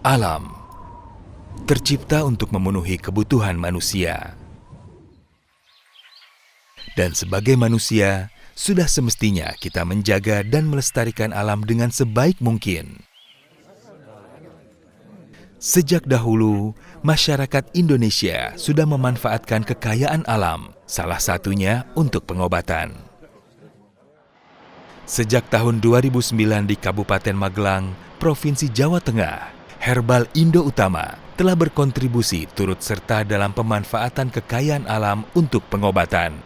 Alam tercipta untuk memenuhi kebutuhan manusia. Dan sebagai manusia, sudah semestinya kita menjaga dan melestarikan alam dengan sebaik mungkin. Sejak dahulu, masyarakat Indonesia sudah memanfaatkan kekayaan alam, salah satunya untuk pengobatan. Sejak tahun 2009 di Kabupaten Magelang, Provinsi Jawa Tengah, Herbal Indo Utama telah berkontribusi turut serta dalam pemanfaatan kekayaan alam untuk pengobatan.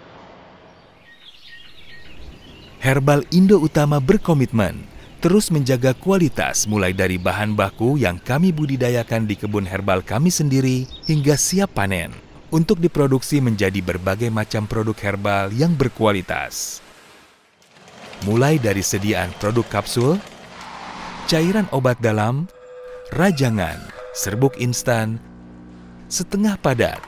Herbal Indo Utama berkomitmen terus menjaga kualitas mulai dari bahan baku yang kami budidayakan di kebun herbal kami sendiri hingga siap panen untuk diproduksi menjadi berbagai macam produk herbal yang berkualitas. Mulai dari sediaan produk kapsul, cairan obat dalam, rajangan, serbuk instan, setengah padat,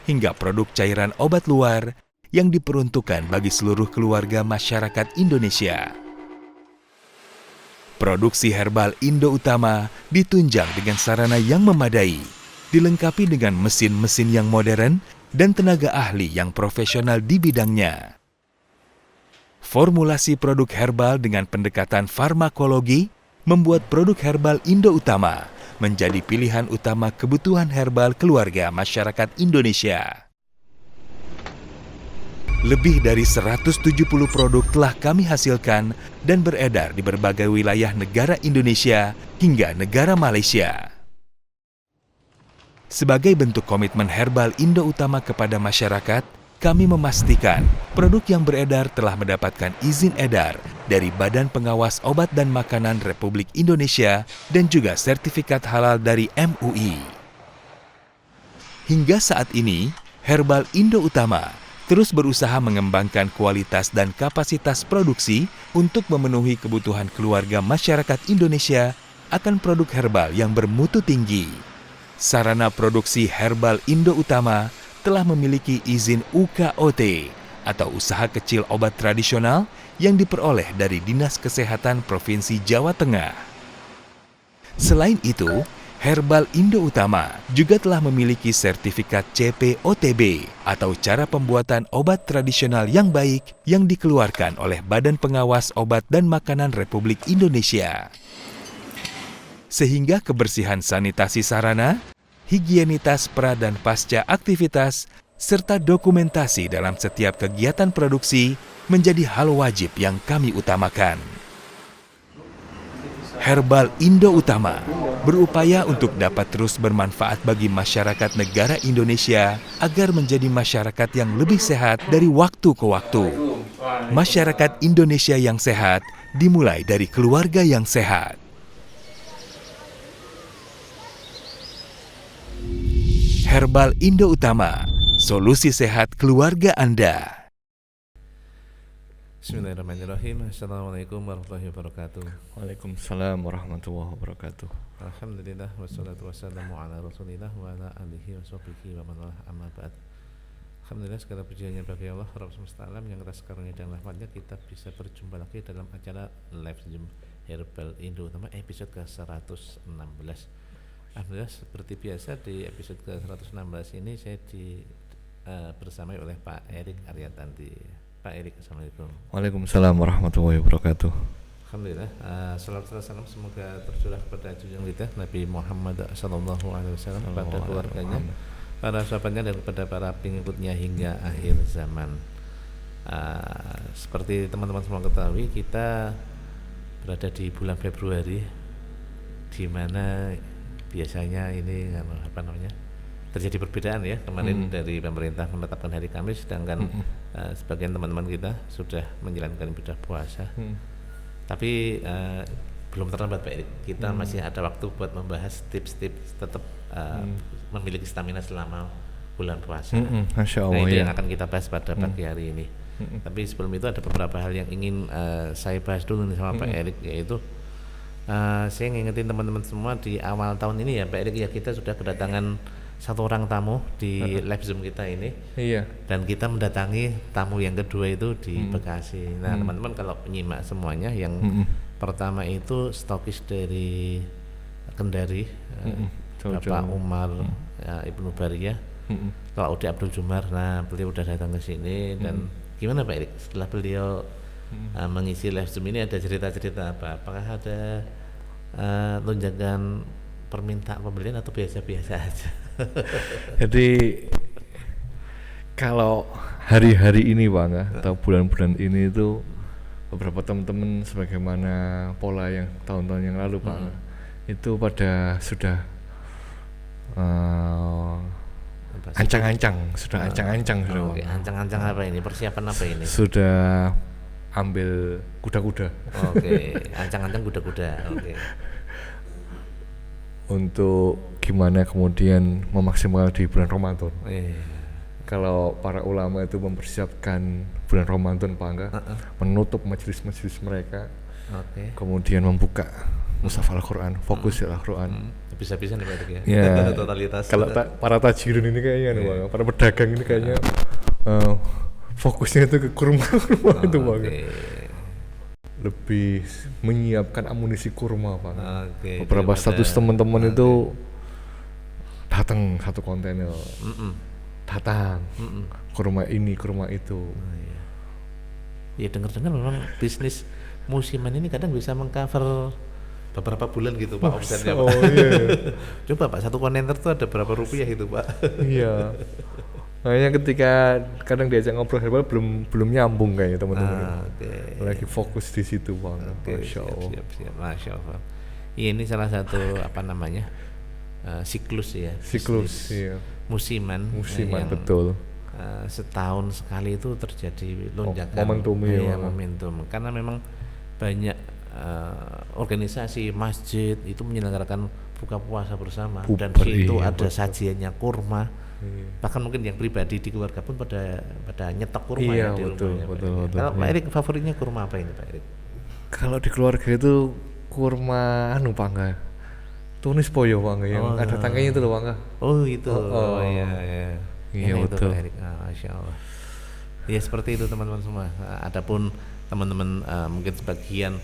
hingga produk cairan obat luar yang diperuntukkan bagi seluruh keluarga masyarakat Indonesia. Produksi Herbal Indo Utama ditunjang dengan sarana yang memadai, dilengkapi dengan mesin-mesin yang modern dan tenaga ahli yang profesional di bidangnya. Formulasi produk herbal dengan pendekatan farmakologi membuat produk Herbal Indo Utama menjadi pilihan utama kebutuhan herbal keluarga masyarakat Indonesia. Lebih dari 170 produk telah kami hasilkan dan beredar di berbagai wilayah negara Indonesia hingga negara Malaysia. Sebagai bentuk komitmen Herbal Indo Utama kepada masyarakat, kami memastikan produk yang beredar telah mendapatkan izin edar dari Badan Pengawas Obat dan Makanan Republik Indonesia dan juga sertifikat halal dari MUI. Hingga saat ini, Herbal Indo Utama terus berusaha mengembangkan kualitas dan kapasitas produksi untuk memenuhi kebutuhan keluarga masyarakat Indonesia akan produk herbal yang bermutu tinggi. Sarana produksi Herbal Indo Utama telah memiliki izin UKOT atau Usaha Kecil Obat Tradisional yang diperoleh dari Dinas Kesehatan Provinsi Jawa Tengah. Selain itu, Herbal Indo Utama juga telah memiliki sertifikat CPOTB atau cara pembuatan obat tradisional yang baik yang dikeluarkan oleh Badan Pengawas Obat dan Makanan Republik Indonesia. Sehingga kebersihan sanitasi sarana, higienitas pra dan pasca aktivitas, serta dokumentasi dalam setiap kegiatan produksi menjadi hal wajib yang kami utamakan. Herbal Indo Utama berupaya untuk dapat terus bermanfaat bagi masyarakat negara Indonesia agar menjadi masyarakat yang lebih sehat dari waktu ke waktu. Masyarakat Indonesia yang sehat dimulai dari keluarga yang sehat. Herbal Indo Utama, solusi sehat keluarga Anda. Bismillahirrahmanirrahim. Assalamualaikum warahmatullahi wabarakatuh. Waalaikumsalam warahmatullahi wabarakatuh. Alhamdulillah wassalatu wassalamu ala Rasulillah wa ala alihi wa sahbihi wa man walah, amma ba'd. Alhamdulillah segala pujiannya bagi Allah Rabb semesta alam yang atas karunia dan rahmatnya kita bisa berjumpa lagi dalam acara live Zoom Herbal Indo Utama episode ke-116. Alhamdulillah seperti biasa di episode ke-116 ini saya bersamai oleh Pak Erik Aryatandi. Pak Erik, Assalamualaikum. Waalaikumsalam warahmatullahi wabarakatuh. Alhamdulillah, salawat salam semoga tercurah kepada junjungan kita Nabi Muhammad SAW, pada keluarganya, para sahabatnya dan kepada para pengikutnya hingga akhir zaman. Seperti teman-teman semua ketahui, kita berada di bulan Februari, di mana biasanya ini terjadi perbedaan ya. Kemarin dari pemerintah menetapkan hari Kamis, sedangkan sebagian teman-teman kita sudah menjalankan ibadah puasa. Tapi belum terlambat Pak Erik. Kita masih ada waktu buat membahas tips-tips tetap memiliki stamina selama bulan puasa. Masya Allah, itu ya. yang akan kita bahas pada pagi hari ini. Tapi sebelum itu ada beberapa hal yang ingin saya bahas dulu nih sama Pak Erik, yaitu saya ngingetin teman-teman semua di awal tahun ini ya Pak Erik, ya kita sudah kedatangan satu orang tamu di live Zoom kita ini. Iya. Dan kita mendatangi tamu yang kedua itu di Bekasi. Nah, teman-teman kalau penyimak semuanya, yang pertama itu stokis dari Kendari, Bapak Jauh-jauh. Umar Ibnu Bariyah, Pak Udi Abdul Jumar. Nah, beliau udah datang ke sini dan gimana Pak Erik setelah beliau mengisi live stream ini, ada cerita-cerita apa? Apakah ada lonjakan permintaan pembelian atau biasa-biasa aja? Jadi kalau hari-hari ini Pak Angga, atau bulan-bulan ini itu beberapa teman-teman sebagaimana pola yang tahun-tahun yang lalu Pak Angga, itu pada sudah ancang-ancang, sudah ancang-ancang sudah Pak Oke, Angga. ancang-ancang apa ini? Persiapan apa ini? Sudah ambil kuda-kuda Oke, ancang-ancang kuda-kuda. Oke. untuk gimana kemudian memaksimal di bulan Ramadan. Iya. Kalau para ulama itu mempersiapkan bulan Ramadan Pak Angga, menutup majelis-majelis mereka, Oke. kemudian membuka mushaf Al-Quran, fokus di Al-Quran. Bisa-bisa nih Pak Erik ya. Ya, Totalitas. kalau para tajirun ini kayaknya nih, Bang, para pedagang ini kayaknya fokusnya itu ke kurma itu Bang. Oke. Lebih menyiapkan amunisi kurma Bang. Oke. Beberapa daripada- status teman-teman itu datang satu kontainer, datang kurma ini kurma itu. Ya dengar-dengar memang bisnis musiman ini kadang bisa mengcover beberapa bulan gitu Pak omsetnya Pak. Oh iya. Coba Pak, satu kontainer tuh ada berapa rupiah itu Pak? Iya. Makanya ketika kadang diajak ngobrol herbal belum nyambung kayaknya teman-teman. Oke. Lagi fokus di situ Bang. Oke, Masya Allah. siap. Masya Allah. Iya, ini salah satu apa namanya siklus ya. Siklus, bisnis iya. musiman. Musiman yang, betul. setahun sekali itu terjadi lonjakan. Momentum, iya, Iya, Bang. momentum. Karena memang banyak organisasi masjid itu menyelenggarakan buka puasa bersama dan Bubar, situ iya, ada betul. sajiannya kurma. Iya. Bahkan mungkin yang pribadi di keluarga pun pada nyetok kurma Iya, ya di betul, rumahnya. Pak betul, Erik. betul, Kalau Pak iya. Erik favoritnya kurma apa ini Pak Erik? Kalau di keluarga itu kurma anu Pak Angga, tunis poyo Pak Angga, yang Oh, ada tangkainya itu loh Pak Angga. Oh itu, Oh, iya. Iya, Enak itu, betul. Pak Erik. Masya Allah. Ya seperti itu teman-teman semua. Adapun teman-teman mungkin sebagian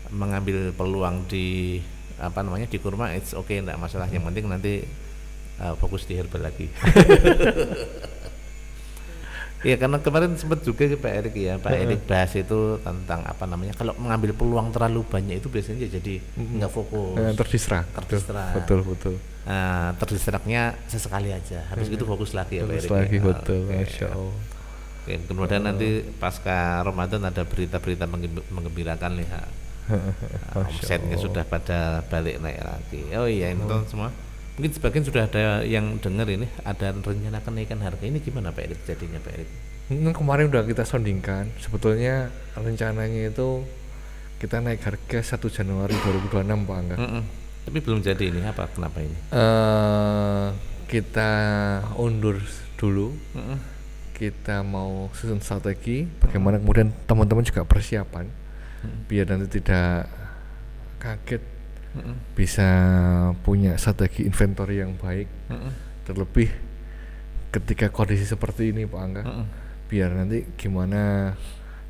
mengambil peluang di apa namanya di kurma, it's okay, enggak masalah. Yang penting nanti fokus di herbal lagi. Ya karena kemarin sempat juga Pak Erik ya, Pak Erik bahas itu tentang apa namanya, kalau mengambil peluang terlalu banyak itu biasanya jadi nggak fokus. Terdistrak. Terdistrak. Betul. Terdistraknya sesekali aja, habis itu fokus lagi ya Pak Terus Erik. lagi ya. betul, Oke. Masya Allah. Oke, kemudian nanti pasca Ramadan ada berita-berita menggembirakan nih. Omsetnya sudah pada balik naik lagi. Oh iya, ini teman semua. Mungkin sebagian sudah ada yang dengar ini, ada rencana kenaikan harga ini gimana Pak Erik jadinya Pak Erik? Kemarin udah kita soundingkan, sebetulnya rencananya itu kita naik harga 1 Januari 2026 Pak Angga. Tapi belum jadi ini, apa kenapa ini? Kita undur dulu, kita mau susun strategi bagaimana kemudian teman-teman juga persiapan biar nanti tidak kaget, bisa punya strategi inventory yang baik. Terlebih ketika kondisi seperti ini Pak Angga, biar nanti gimana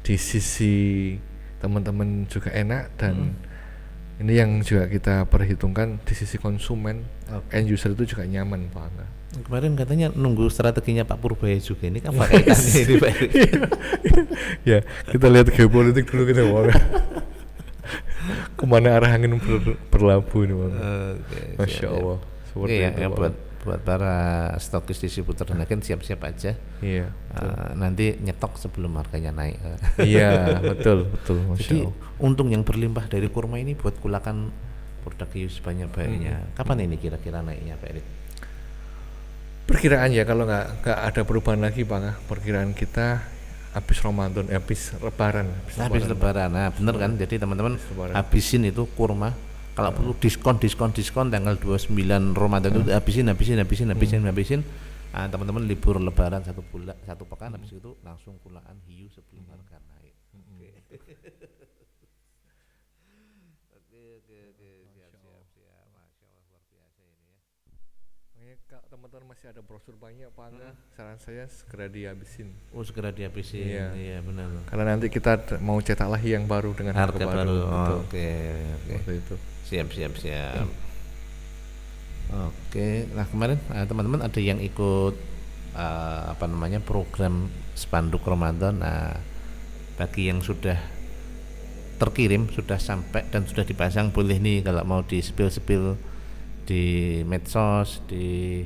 di sisi teman-teman juga enak dan ini yang juga kita perhitungkan di sisi konsumen, end user itu juga nyaman Pak Angga. Kemarin katanya nunggu strateginya Pak Purbaya juga, ini apa kaitannya ini Pak Erik? Ya kita lihat geopolitik dulu kita Pak Angga. Kemana arah angin berlabuh ini Pak Angga. Oke, Masya siap, Allah. siap. Seperti Iya, itu ya, Pak. buat para stokis distributor dan agen siap-siap aja. Iya. Nanti nyetok sebelum harganya naik. Iya, betul. Masya Jadi Allah. untung yang berlimpah dari kurma ini buat kulakan produk hius banyak-banyaknya. Kapan ini kira-kira naiknya Pak Erik? Perkiraan ya kalau nggak ada perubahan lagi Pak Angga, perkiraan kita habis Ramadan, habis Lebaran. Habis lebaran. Nah, bener kan? Jadi teman-teman Lebaran. habisin itu kurma. Kalau perlu diskon tanggal 29 Ramadan itu habisin. Teman-teman libur lebaran 1 bulan, 1 pekan, habis itu langsung kulaan hiu sebelum harga naik. Oke, siap. Masya Allah, luar biasa ini ya. Makanya kalau teman-teman masih ada brosur banyak Pak Angga, saran saya segera dihabisin. Oh, segera dihabisin. Iya. Iya, benar. Karena nanti kita mau cetak lagi yang baru dengan Harga baru. Betul. Oke. Seperti itu. Siap. Oke, nah kemarin teman-teman ada yang ikut program spanduk Ramadan. Nah, bagi yang sudah terkirim, sudah sampai dan sudah dipasang, boleh nih kalau mau di spill di medsos, di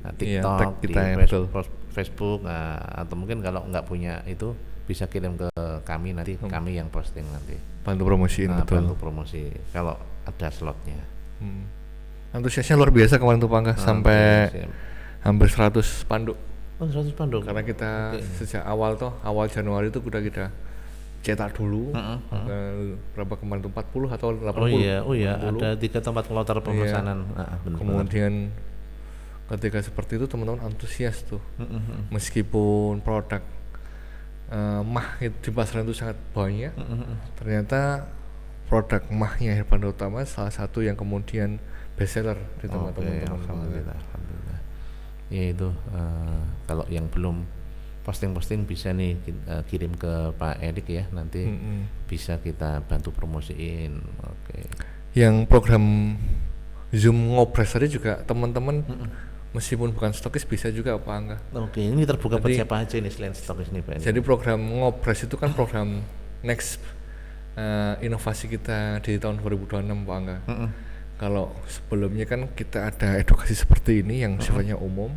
TikTok, tag kita di ya, betul. Facebook, atau mungkin kalau nggak punya itu bisa kirim ke kami, nanti kami yang posting nanti. Bantu promosiin, betul. Bantu promosi kalau ada slotnya. Antusiasnya luar biasa kemarin tuh Pak Angga, sampai hampir 100 spanduk. Oh, 100 spanduk. Karena kita sejak awal Januari itu udah kita cetak dulu. Berapa kemarin tuh, 40 atau 80? Oh iya, ada 3 tempat kloter pemesanan. Kemudian ketika seperti itu teman-teman antusias tuh. Meskipun produk mah di pasaran itu sangat banyak, ternyata produk mahnya Herbanda Utama salah satu yang kemudian bestseller di tempat teman-teman. Alhamdulillah. Ya itu kalau yang belum posting bisa nih kirim ke Pak Erik ya, nanti bisa kita bantu promosiin. Oke. Yang program Zoom Ngobras tadi juga teman-teman meskipun bukan stokis bisa juga Pak Angga. Oke, ini terbuka buat siapa aja nih selain stokis nih Pak Erik? Jadi program Ngobras itu kan program next inovasi kita di tahun 2026 Pak Angga. Kalau sebelumnya kan kita ada edukasi seperti ini yang sifatnya umum.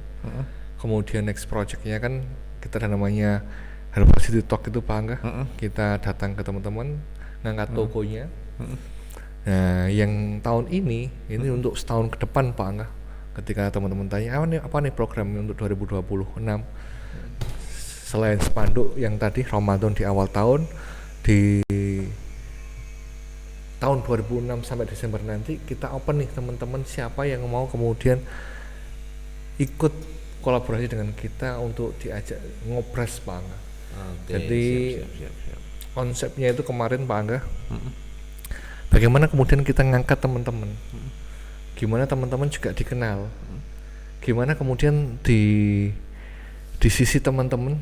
Kemudian next projectnya kan kita ada namanya Herbal City Talk itu Pak Angga. Kita datang ke teman-teman, ngangkat tokonya. Nah, yang tahun ini untuk setahun ke depan Pak Angga. Ketika teman-teman tanya apa nih programnya untuk 2026, selain spanduk yang tadi Ramadan di awal tahun, di tahun 2006 sampai Desember nanti kita open nih teman-teman, siapa yang mau kemudian ikut kolaborasi dengan kita untuk diajak ngobras Pak Angga. Jadi siap. Konsepnya itu kemarin Pak Angga, bagaimana kemudian kita ngangkat teman-teman, gimana teman-teman juga dikenal, gimana kemudian di sisi teman-teman,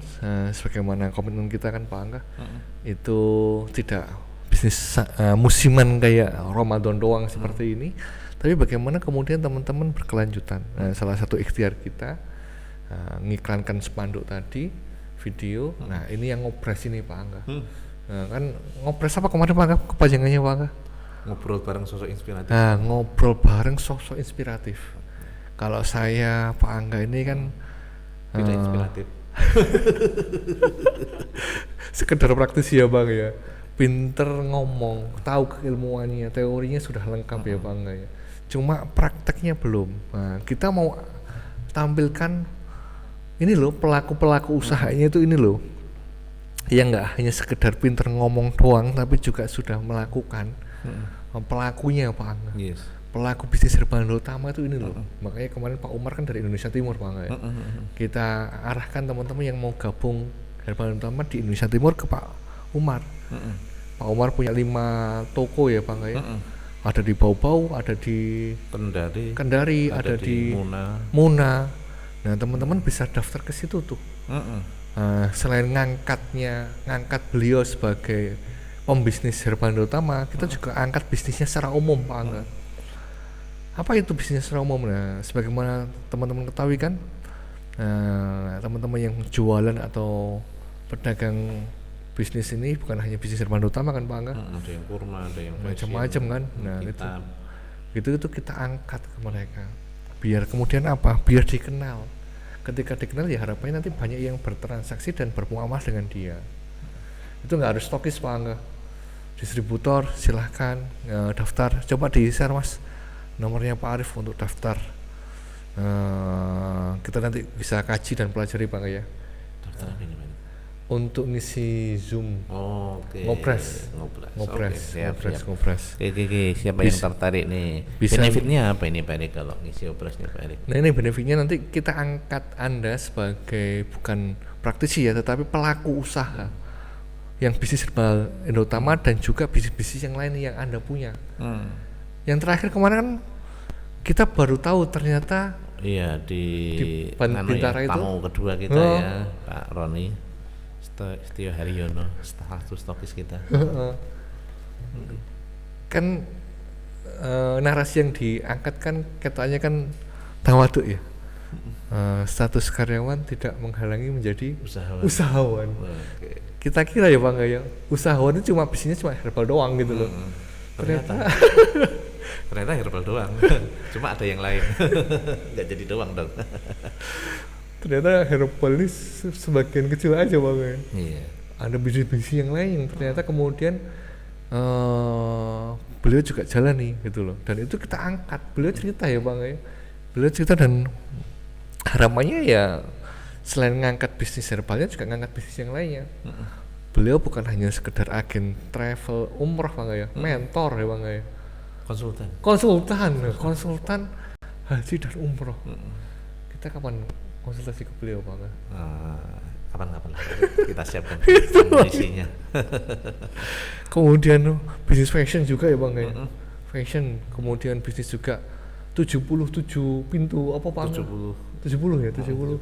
sebagaimana komitmen kita kan Pak Angga, itu tidak bisnis musiman kayak Ramadan doang seperti ini, tapi bagaimana kemudian teman-teman berkelanjutan. Salah satu ikhtiar kita ngiklankan spanduk tadi, video. Nah ini yang ngobras ini Pak Angga. Kan ngobras apa kemarin Pak Angga kepanjangannya Pak Angga? Ngobrol bareng sosok inspiratif. Ngobrol bareng sosok inspiratif. Kalau saya Pak Angga ini kan tidak inspiratif. Sekedar praktisi ya Bang ya. Pinter ngomong, tahu keilmuannya, teorinya sudah lengkap ya Bang ya. Cuma prakteknya belum. Nah, kita mau tampilkan ini loh pelaku-pelaku usahanya itu ini loh. Yang nggak hanya sekedar pinter ngomong doang, tapi juga sudah melakukan. Pelakunya Pak Angga. Yes. Pelaku bisnis Herbanda Utama itu ini loh. Makanya kemarin Pak Umar kan dari Indonesia Timur Pak Angga ya. Kita arahkan teman-teman yang mau gabung Herbanda Utama di Indonesia Timur ke Pak Umar. Pak Umar punya 5 toko ya Pak Angga ya. Ada di Bau-Bau, ada di Kendari, ada di Muna. Nah teman-teman bisa daftar ke situ tuh. Selain ngangkat beliau sebagai pembisnis Herbanda Utama, kita juga angkat bisnisnya secara umum Pak Angga. Apa itu bisnis secara umum? Nah, sebagaimana teman-teman ketahui kan, teman-teman yang jualan atau pedagang bisnis ini bukan hanya bisnis Herbanda Utama kan Pak Angga. Ada yang kurma, ada yang macam-macam kan. Nah itu kita angkat ke mereka. Biar kemudian apa? Biar dikenal. Ketika dikenal ya harapannya nanti banyak yang bertransaksi dan bermuamalah dengan dia. Itu nggak harus stokis Pak Angga. Distributor silahkan daftar. Coba di share Mas nomornya Pak Arif untuk daftar. Kita nanti bisa kaji dan pelajari Pak Angga ya. Daftar apa ini? Untuk ngisi Zoom. Ngobras. Oke, siapa yang tertarik nih? Bisa. Benefitnya apa ini Pak Erik kalau ngisi ngobras nih Pak Erik? Nah ini benefitnya nanti kita angkat Anda sebagai bukan praktisi ya, tetapi pelaku usaha yang bisnis Herbanda Utama dan juga bisnis-bisnis yang lain yang Anda punya. Yang terakhir kemarin kan kita baru tahu ternyata di Bintara itu tamu kedua kita ya Pak Roni Setio Haryono, satu stokis kita. Kan narasi yang diangkat kan katanya kan tawaduk ya. Status karyawan tidak menghalangi menjadi usahawan. Oke. Kita kira ya Bang ya, usahawan itu cuma bisnisnya cuma herbal doang gitu loh. Ternyata herbal doang. Cuma ada yang lain. Nggak jadi doang dong. Ternyata herbal ini sebagian kecil aja Bang ya. Iya. Ada bisnis-bisnis yang lain yang ternyata kemudian beliau juga jalan nih gitu loh, dan itu kita angkat. Beliau cerita ya Bang ya, beliau cerita, dan harapannya ya selain ngangkat bisnis herbalnya juga ngangkat bisnis yang lainnya. Beliau bukan hanya sekedar agen travel umroh Bang ya, mentor ya Bang ya, konsultan haji dan umroh. Kita kapan konsultasi ke beliau Bang? Kapan-kapan kita siapkan kondisinya. Kemudian bisnis fashion juga ya Bang ya, fashion, kemudian bisnis juga 77 pintu apa Bang? 70 ya, 70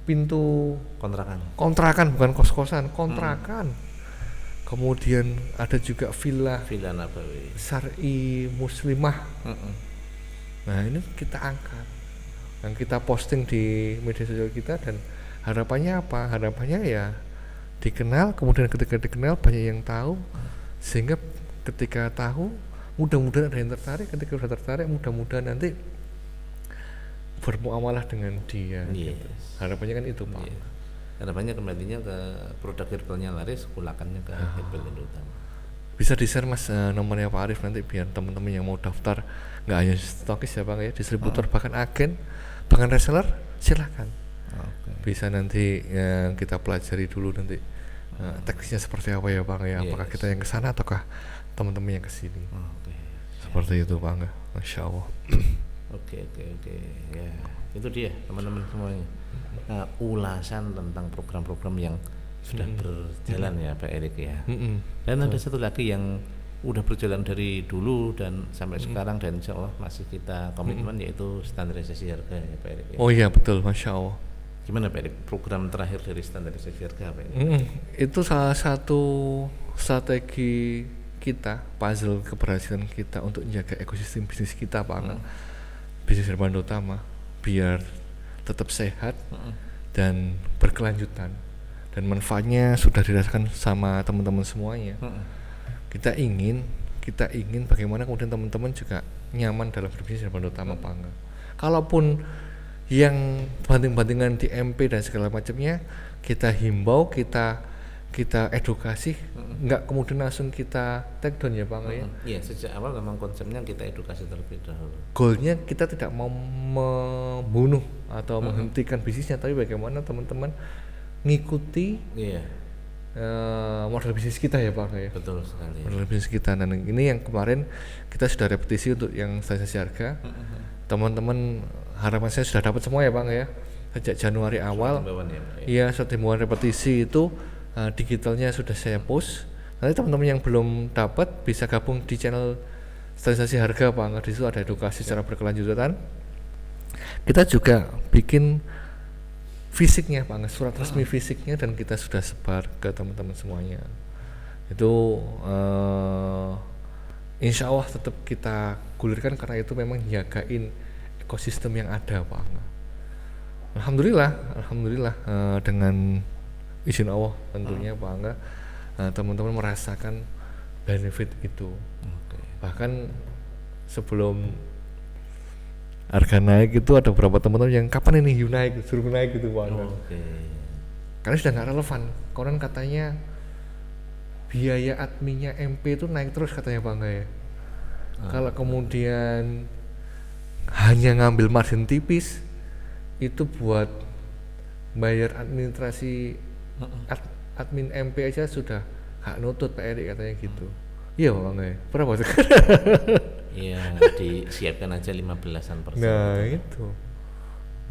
pintu kontrakan bukan kos-kosan, kontrakan. Kemudian ada juga villa Nabawi syar'i muslimah. Nah ini kita angkat dan kita posting di media sosial kita, dan harapannya apa? Harapannya ya dikenal, kemudian ketika dikenal banyak yang tahu, sehingga ketika tahu mudah-mudahan ada yang tertarik, ketika sudah tertarik mudah-mudahan nanti bermuamalah dengan dia. Yes. Gitu. Harapannya kan itu Pak. Yes. Harapannya kembalinya ke produk herbalnya laris, kulakannya ke herbal Indo Utama. Bisa di-share Mas nomornya Pak Arif nanti biar teman-teman yang mau daftar, nggak hanya stokis ya Bang ya, distributor bahkan agen, bahkan reseller, silakan. Bisa nanti kita pelajari dulu nanti teknisnya seperti apa ya Bang ya, apakah kita yang kesana ataukah teman-teman yang kesini. Seperti itu Bang, Masya Allah. Oke ya, itu dia teman-teman semuanya, ulasan tentang program-program yang sudah berjalan ya Pak Erik ya. Dan ada satu lagi yang udah berjalan dari dulu dan sampai sekarang, dan insya Allah masih kita komitmen, yaitu standarisasi harga ya Pak Erik ya. Oh iya betul, Masya Allah. Gimana Pak Erik program terakhir dari standarisasi harga apa ini? Itu salah satu strategi kita, puzzle keberhasilan kita untuk menjaga ekosistem bisnis kita Pak. Bisnis herbal utama biar tetap sehat dan berkelanjutan, dan manfaatnya sudah dirasakan sama teman-teman semuanya. Kita ingin bagaimana kemudian teman-teman juga nyaman dalam berbisnis herbal utama Pak. Kalaupun yang banding-bandingan di MP dan segala macamnya, kita himbau, kita edukasi, nggak kemudian langsung kita take down ya Bang ya. Iya, sejak awal memang konsepnya kita edukasi terlebih dahulu. Goalnya kita tidak mau membunuh atau menghentikan bisnisnya, tapi bagaimana teman-teman ngikuti model bisnis kita ya Bang ya. Betul sekali. Model bisnis kita, dan ini yang kemarin kita sudah repetisi untuk yang standarisasi harga. Teman-teman harapan saya sudah dapat semua ya Bang ya. Sejak Januari awal. Iya, sudah dimulai repetisi itu. Digitalnya sudah saya post. Nanti teman-teman yang belum dapat bisa gabung di channel standarisasi harga Bang. Di situ ada edukasi secara berkelanjutan. Kita juga bikin fisiknya Bang, surat resmi fisiknya, dan kita sudah sebar ke teman-teman semuanya. Itu insya Allah tetap kita gulirkan, karena itu memang jagain ekosistem yang ada Bang. Alhamdulillah dengan izin Allah tentunya Pak Angga, teman-teman merasakan benefit itu. Bahkan sebelum harga naik itu ada beberapa teman-teman yang kapan ini naik, suruh naik gitu Pak Angga. Karena sudah nggak relevan. Konon katanya biaya adminnya MP itu naik terus katanya Pak Angga ya. Kalau kemudian hanya ngambil margin tipis, itu buat bayar administrasi admin MP aja sudah hak nutut Pak Erik katanya gitu. Iya Pak Angga ya, berapa tuh? Iya, disiapkan aja 15%. Nah itu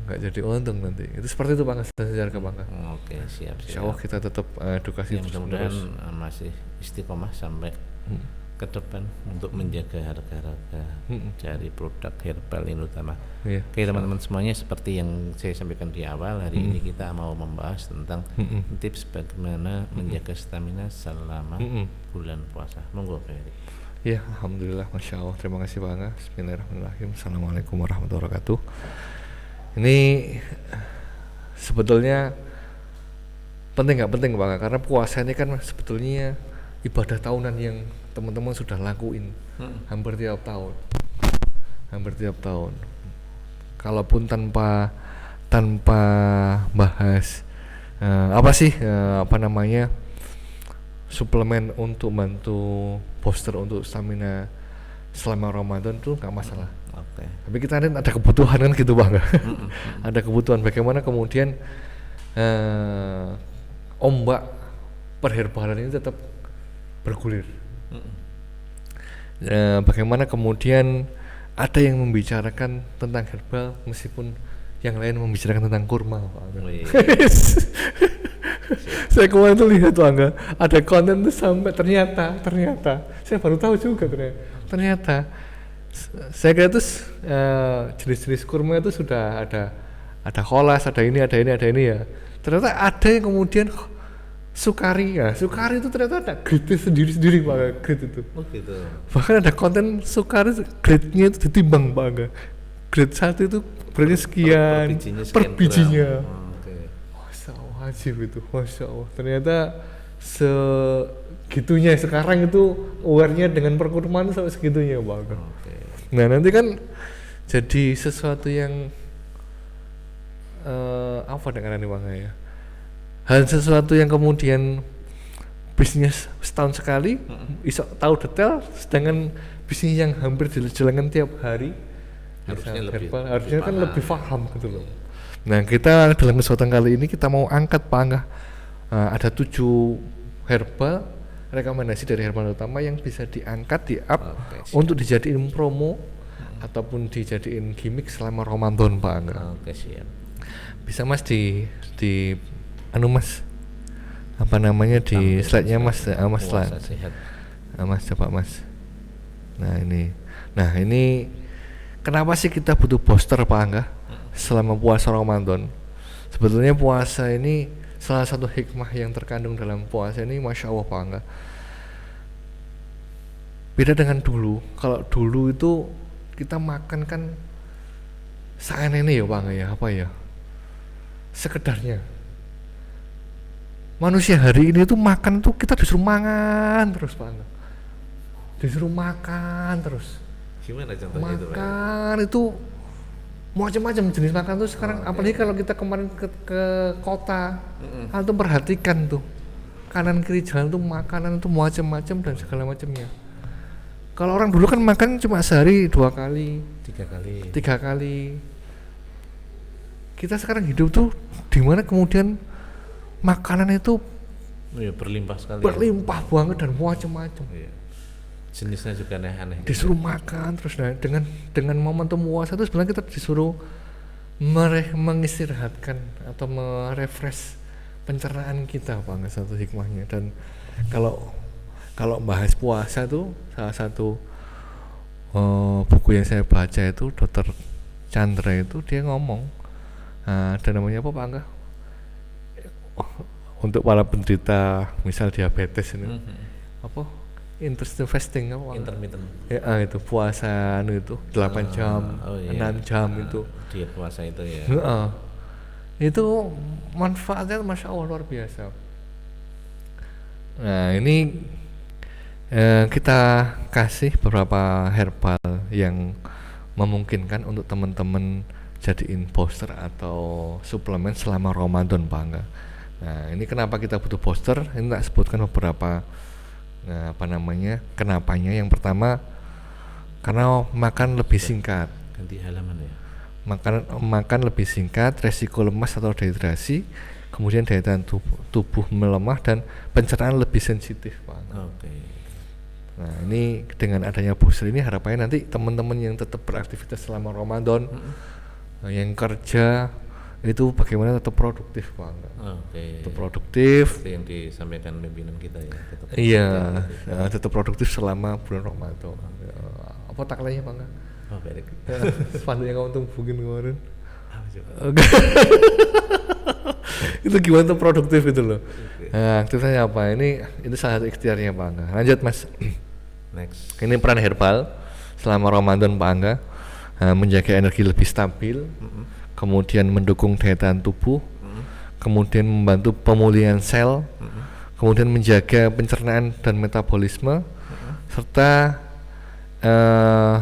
nggak jadi untung nanti. Itu seperti itu Pak standarisasi harga Pak. Oke, siap. Insya Allah kita tetap edukasi terus. Mudah-mudahan masih istiqomah sampai ke depan untuk menjaga harga-harga dari produk herbal Indo Utama. Oke teman-teman semuanya, seperti yang saya sampaikan di awal, hari ini kita mau membahas tentang tips bagaimana menjaga stamina selama bulan puasa. Monggo Pak Erik. Ya, alhamdulillah, masya Allah. Terima kasih Pak Angga. Bismillahirrahmanirrahim. Assalamualaikum warahmatullahi wabarakatuh. Ini sebetulnya penting nggak penting Pak Angga? Karena puasa ini kan sebetulnya ibadah tahunan yang teman-teman sudah lakuin hampir tiap tahun. Hampir tiap tahun. Kalaupun tanpa bahas suplemen untuk bantu booster untuk stamina selama Ramadan tuh nggak masalah. Oke. Tapi kita ada kebutuhan kan gitu Bang. Ada kebutuhan bagaimana kemudian ombak perherbalan ini tetap bergulir. Bagaimana kemudian ada yang membicarakan tentang herbal meskipun yang lain membicarakan tentang kurma Pak. Saya kemarin tuh lihat tuh Angga, ada konten tuh sampai ternyata saya baru tahu juga ternyata saya kira tuh jenis-jenis kurma itu sudah ada kolas, ada ini ya. Ternyata ada yang kemudian sukari itu ternyata ada grade sendiri Pak Angga, grade itu. Oh gitu. Bahkan ada konten sukari grade-nya itu ditimbang Pak Angga. Grade 1 itu berarti sekian per bijinya. Masya Allah, wajib itu, Masya Allah. Ternyata segitunya sekarang itu aware-nya dengan perkurmaan sampai segitunya Pak Angga. Nah nanti kan jadi sesuatu yang apa dengan ini Bang ya? Hal sesuatu yang kemudian bisnis setahun sekali bisa tahu detail, sedangkan bisnis yang hampir dijalankan tiap hari harusnya kan lebih paham gitu loh. Nah kita dalam kesempatan kali ini kita mau angkat Pak Angga, ada 7 herbal rekomendasi dari Herbal Utama yang bisa diangkat di up untuk dijadiin promo ataupun dijadiin gimmick selama Ramadan Pak Angga. Oke, siap. Bisa Mas di Mas apa namanya di slide-nya Mas slide. Mas coba Mas. Nah ini kenapa sih kita butuh booster Pak Angga selama puasa Ramadan? Sebetulnya puasa ini salah satu hikmah yang terkandung dalam puasa ini, Masya Allah Pak Angga. Beda dengan dulu. Kalau dulu itu kita makan kan ini ya Pak Angga ya, apa ya? Sekedarnya. Manusia hari ini tuh makan tuh kita disuruh makan terus Pak Angga. Disuruh makan terus. Gimana contohnya makan itu macam-macam jenis makan tuh sekarang. Apalagi kalau kita kemarin ke kota, antum perhatikan tuh kanan kiri jalan tuh makanan tuh macam-macam dan segala macamnya. Kalau orang dulu kan makan cuma sehari 2 kali, 3 kali. Kita sekarang hidup tuh di mana kemudian makanan itu berlimpah sekali. Berlimpah banget dan macam-macam. Jenisnya juga aneh-aneh. Disuruh makan terus. Nah, dengan momentum puasa itu sebenarnya kita disuruh mengistirahatkan atau merefresh pencernaan kita Pak Angga, satu hikmahnya. Dan kalau bahas puasa tuh salah satu buku yang saya baca itu Dr. Chandra itu dia ngomong ada namanya apa Pak Angga? Untuk para penderita misal diabetes ini apa? Intermittent fasting apa? Intermittent. Ya itu puasa itu 8 jam, 6 jam itu. Diet puasa itu ya. Itu manfaatnya Masya Allah luar biasa. Nah ini kita kasih beberapa herbal yang memungkinkan untuk teman-teman jadiin booster atau suplemen selama Ramadan Pak Angga. Nah ini kenapa kita butuh booster, ini tak sebutkan beberapa kenapanya. Yang pertama karena makan lebih singkat. Ganti halaman ya. Makan lebih singkat, resiko lemas atau dehidrasi, kemudian daya tahan tubuh melemah dan pencernaan lebih sensitif Pak. Nah ini dengan adanya booster ini harapannya nanti teman-teman yang tetap beraktivitas selama Ramadan, yang kerja itu bagaimana tetap produktif Pak. Tetap produktif. Itu yang disampaikan pimpinan kita ya. Tetap produktif selama bulan Ramadan. Apa tagline-nya Pak? Baik. Spanduk yang kamu tumbuhin kemarin. Itu gimana tuh produktif itu loh. Nah, aktivitasnya apa? Itu salah satu ikhtiarnya Pak. Lanjut Mas. Next. Ini peran herbal selama Ramadan Pak Angga, menjaga energi lebih stabil, kemudian mendukung daya tahan tubuh, kemudian membantu pemulihan sel, kemudian menjaga pencernaan dan metabolisme, serta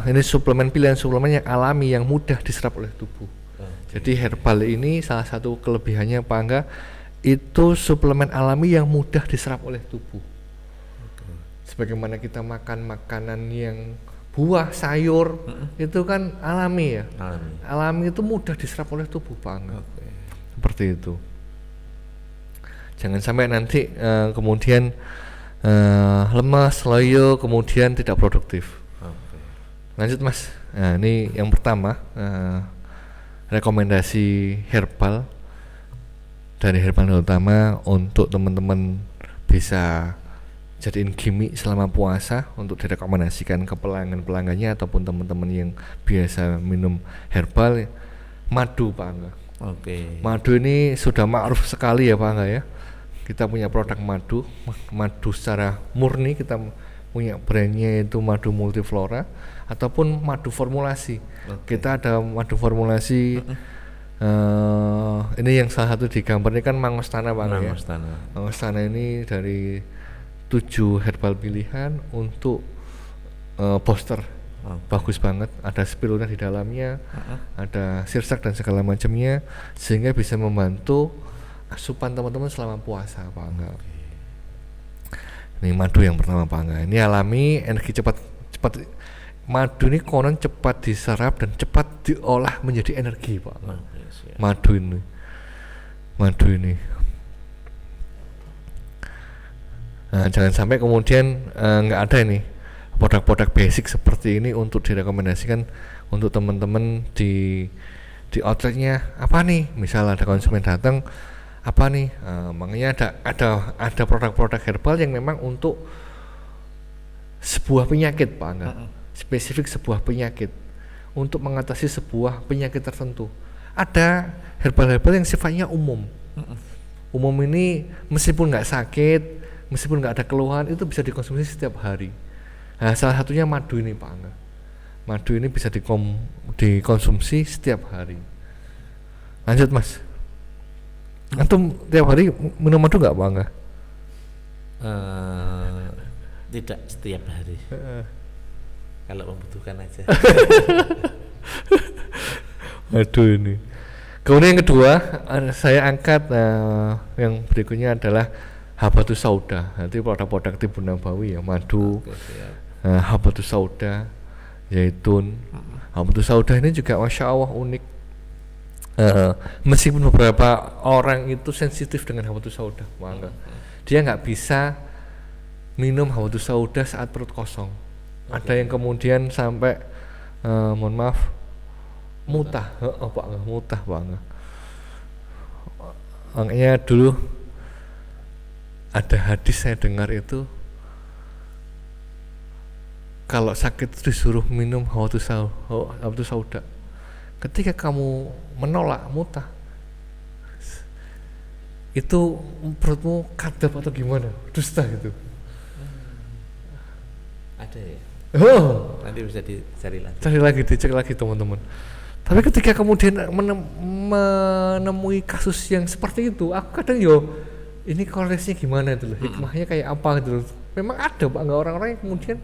ini suplemen pilihan suplemen yang alami yang mudah diserap oleh tubuh. Jadi herbal ini salah satu kelebihannya Pak Angga, itu suplemen alami yang mudah diserap oleh tubuh. Sebagaimana kita makan makanan yang buah, sayur, itu kan alami ya. Alami itu mudah diserap oleh tubuh Pak Angga. Seperti itu. Jangan sampai nanti kemudian lemas, loyo, kemudian tidak produktif. Lanjut Mas. Nah, ini yang pertama, rekomendasi herbal dari Herbal Utama untuk teman-teman bisa jadiin gimmick selama puasa untuk direkomendasikan ke pelanggan-pelanggannya ataupun teman-teman yang biasa minum herbal. Madu Pak Angga. Madu ini sudah ma'ruf sekali ya Pak Angga ya. Kita punya produk madu secara murni, kita punya brandnya itu madu multiflora ataupun madu formulasi. Kita ada madu formulasi, ini yang salah satu di gambar ini kan mangostana Pak Angga ya. Mangostana ini dari 7 herbal pilihan untuk booster. Bagus banget, ada spirulina di dalamnya, ada sirsak dan segala macamnya, sehingga bisa membantu asupan teman-teman selama puasa Pak Angga. Ini madu yang pertama Pak Angga. Ini alami, energi cepat. Madu ini konon cepat diserap dan cepat diolah menjadi energi Pak Angga. Madu ini. Nah, jangan sampai kemudian nggak ada ini produk-produk basic seperti ini untuk direkomendasikan untuk teman-teman di outletnya. Apa nih? Misal ada konsumen datang, apa nih? Makanya ada produk-produk herbal yang memang untuk sebuah penyakit Pak Angga, spesifik sebuah penyakit, untuk mengatasi sebuah penyakit tertentu. Ada herbal-herbal yang sifatnya umum. Umum ini meskipun nggak sakit, meskipun nggak ada keluhan, itu bisa dikonsumsi setiap hari. Nah, salah satunya madu ini Pak Angga. Madu ini bisa dikonsumsi setiap hari. Lanjut Mas. Antum tiap hari minum madu nggak Pak Angga? Tidak setiap hari. Kalau membutuhkan aja. Aduh ini. Kemudian yang kedua, saya angkat yang berikutnya adalah Habatus Sauda. Nanti produk-produk Tibun Nabawi ya, madu, Habatus Sauda, zaitun. Habatus Sauda ini juga Masya Allah unik. Meskipun beberapa orang itu sensitif dengan Habatus Sauda, dia nggak bisa minum Habatus Sauda saat perut kosong. Ada yang kemudian sampai mohon maaf mutah, mutah banget. Makanya dulu ada hadis saya dengar itu, kalau sakit disuruh minum Habatus Sauda. Ketika kamu menolak mutah, itu perutmu kadap atau gimana? Dusta gitu. Ada ya? Oh, nanti bisa dicari lagi. Dicek lagi teman-teman. Tapi ketika kemudian menemui kasus yang seperti itu, aku kadang ini koreksinya gimana itu loh, hikmahnya kayak apa gitu loh. Memang ada Pak, nggak orang-orang yang kemudian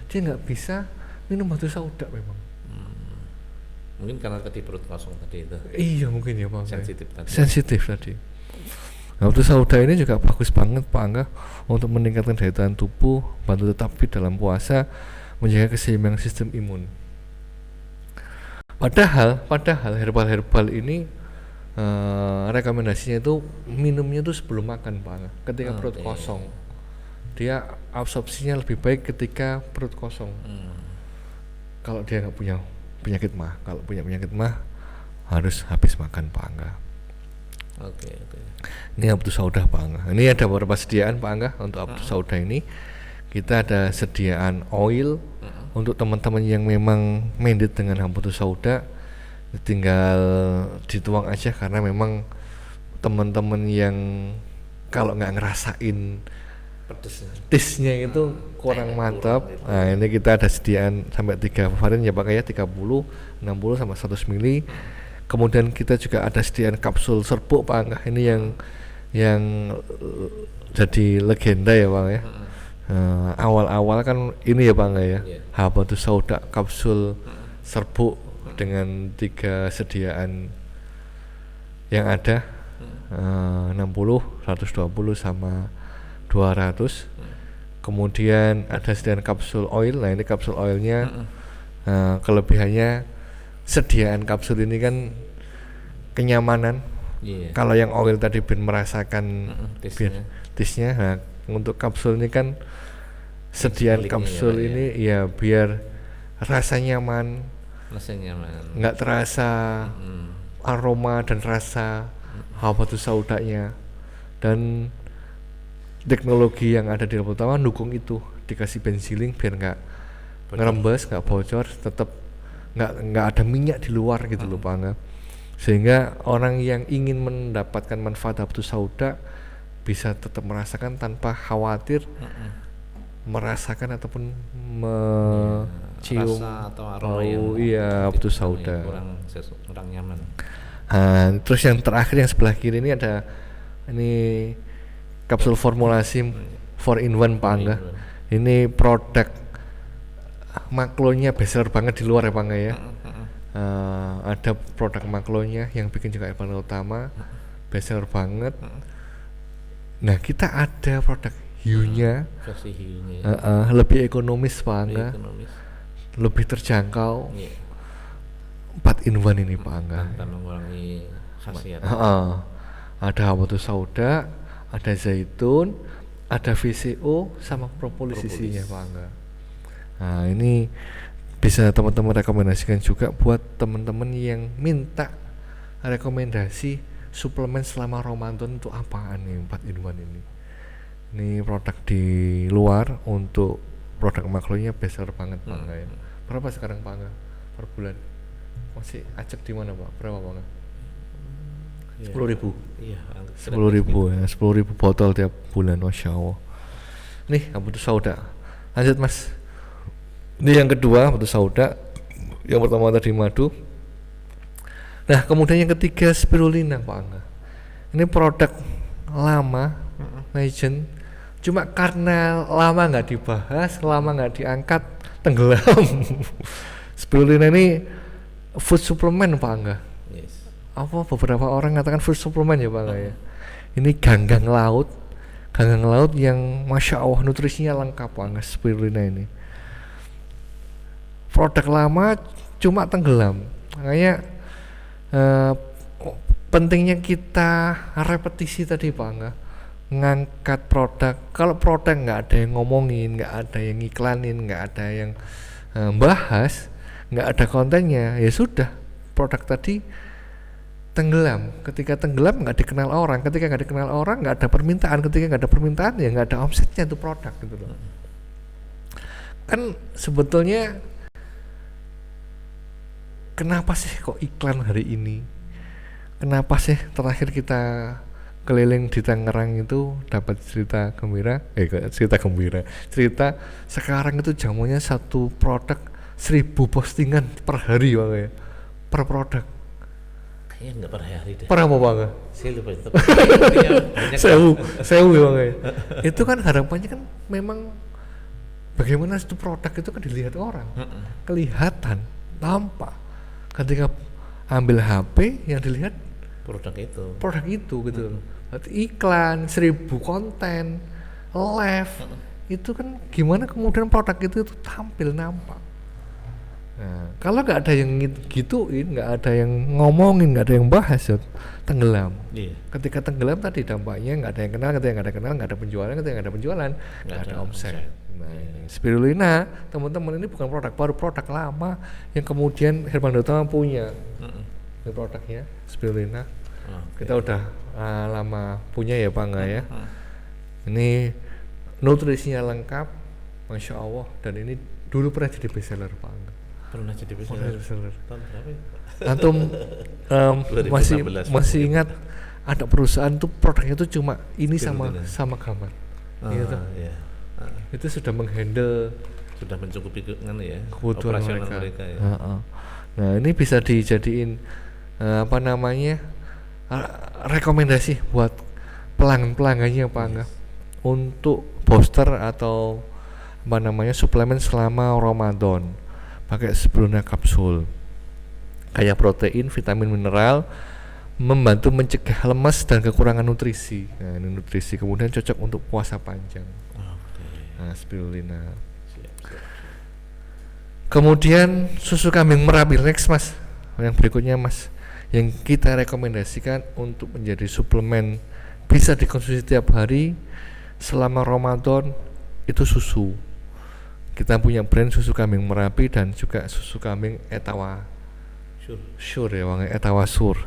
dia nggak bisa minum Habatus Sauda memang. Mungkin karena tadi perut kosong tadi itu. Iya mungkin ya Pak. Sensitif tadi. Habatus Sauda ini juga bagus banget Pak Angga untuk meningkatkan daya tahan tubuh, bantu tetap fit dalam puasa, menjaga keseimbangan sistem imun. Padahal herbal ini rekomendasinya itu minumnya itu sebelum makan Pak Angga, ketika perut kosong. Dia absorpsinya lebih baik ketika perut kosong. Kalau dia nggak punya penyakit mah, harus habis makan Pak Angga. Oke. Ini Habatus Sauda Pak Angga. Ini ada beberapa sediaan Pak Angga untuk Habatus Sauda ini. Kita ada sediaan oil untuk teman-teman yang memang mandate dengan Habatus Sauda, tinggal dituang aja, karena memang teman-teman yang kalau nggak ngerasain Pedesnya. taste-nya itu kurang mantap. Nah, ini kita ada sediaan sampai 3 varian ya Pak ya, 30, 60 sama 100 mili. Kemudian kita juga ada sediaan kapsul serbuk Pak Angga. Ini yang jadi legenda ya Pak ya. Awal-awal kan ini ya Pak Angga ya. Habatus Sauda kapsul serbuk dengan 3 sediaan yang ada 60, 120 sama 200. Kemudian ada sediaan kapsul oil. Nah ini kapsul oilnya kelebihannya sediaan kapsul ini kan kenyamanan. Kalau yang oil tadi Ben merasakan taste-nya. Nah untuk kapsul ini kan sediaan kapsul ini ya biar rasa nyaman, nggak terasa aroma dan rasa habatus saudanya. Dan teknologi yang ada di lab utama dukung itu, dikasih bensiling biar nggak ngerembes, nggak bocor, tetap nggak ada minyak di luar gitu loh Pak Angga. Sehingga orang yang ingin mendapatkan manfaat habatus sauda bisa tetap merasakan tanpa khawatir merasakan ataupun mencium rasa atau aroma habatus sauda kurang nyaman. Terus yang terakhir yang sebelah kiri ini ada kapsul formulasi 4-in-1 Pak Angga. Ini produk maklonya bestseller banget di luar ya Pak Angga ya. Ada produk maklonya yang bikin juga Irfan Utama bestseller banget. Nah kita ada produk hiunya, versi hiunya lebih ekonomis Pak Angga, lebih terjangkau. 4-in-1 ini Pak Angga. Tanpa mengurangi khasiat. Ada habatus sauda, ada zaitun, ada VCO sama propolis isinya Pak Angga. Nah ini bisa teman-teman rekomendasikan juga buat teman-teman yang minta rekomendasi suplemen selama Ramadan itu apaan nih 4-in-1 ini. Ini produk di luar untuk produk makronya besar banget Pak Angga ya. Berapa sekarang Pak Angga per bulan? Masih acak di mana Pak? Berapa Pak Angga? 10.000. Iya, 10.000 ya, 10.000 botol tiap bulan, Masya Allah. Nih habatus sauda. Lanjut Mas. Ini yang kedua habatus sauda. Yang pertama tadi madu. Nah kemudian yang ketiga spirulina Pak Angga. Ini produk lama, legend. Cuma karena lama nggak dibahas, lama nggak diangkat, tenggelam. Spirulina ini food supplement Pak Angga. Apa beberapa orang katakan food supplement ya Pak Angga ya. Ini ganggang laut yang Masya Allah nutrisinya lengkap Pak Angga, spirulina ini. Produk lama cuma tenggelam. Makanya pentingnya kita repetisi tadi Pak Angga, ngangkat produk. Kalau produk nggak ada yang ngomongin, nggak ada yang iklanin, nggak ada yang bahas, nggak ada kontennya, ya sudah produk tadi tenggelam. Ketika tenggelam nggak dikenal orang, ketika nggak dikenal orang nggak ada permintaan, ketika nggak ada permintaan ya nggak ada omsetnya itu produk gitu loh. Kan sebetulnya kenapa sih kok iklan hari ini? Kenapa sih terakhir kita keliling di Tangerang itu dapat cerita sekarang itu jamunya satu produk 1.000 postingan per hari Bang ya, per produk. Kayaknya nggak per hari deh. Per apa Bang? Saya lupa itu. Sewu Bang ya. Itu kan harapannya kan memang bagaimana itu produk itu kan dilihat orang, kelihatan, tampak. Ketika ambil HP yang dilihat produk itu gitu. Berarti iklan 1.000 konten live itu kan gimana kemudian produk itu tampil nampak. Nah, kalau nggak ada yang gituin, nggak ada yang ngomongin, nggak ada yang bahas, ya tenggelam. Ketika tenggelam tadi dampaknya nggak ada yang kenal, ketika nggak ada kenal nggak ada penjualan, ketika nggak ada penjualan nggak ada omset. Nah, spirulina teman-teman ini bukan produk baru, produk lama yang kemudian Herman Utama punya. Ini produknya spirulina. Kita udah lama punya ya Pak Angga ya. Ini nutrisinya lengkap, Masya Allah, dan ini dulu pernah jadi bestseller Pak Angga. Pernah jadi bestseller. Tahun berapa ya? Antum masih ingat ada perusahaan tuh produknya tuh cuma ini sama gambar. gitu. Ya. Itu sudah menghandle Sudah mencukupi ya kebutuhan operasional mereka ya. Nah ini bisa dijadiin rekomendasi buat pelanggannya Pak Angga untuk booster atau suplemen selama Ramadan pakai sebelumnya kapsul kayak protein, vitamin, mineral, membantu mencegah lemas dan kekurangan nutrisi. Nah ini nutrisi kemudian cocok untuk puasa panjang. Nah spirulina. Kemudian susu kambing Merapi Rex Mas, yang berikutnya Mas, yang kita rekomendasikan untuk menjadi suplemen bisa dikonsumsi tiap hari selama Ramadan itu susu. Kita punya brand susu kambing Merapi dan juga susu kambing Etawa Sur ya Bang, Etawa Sur.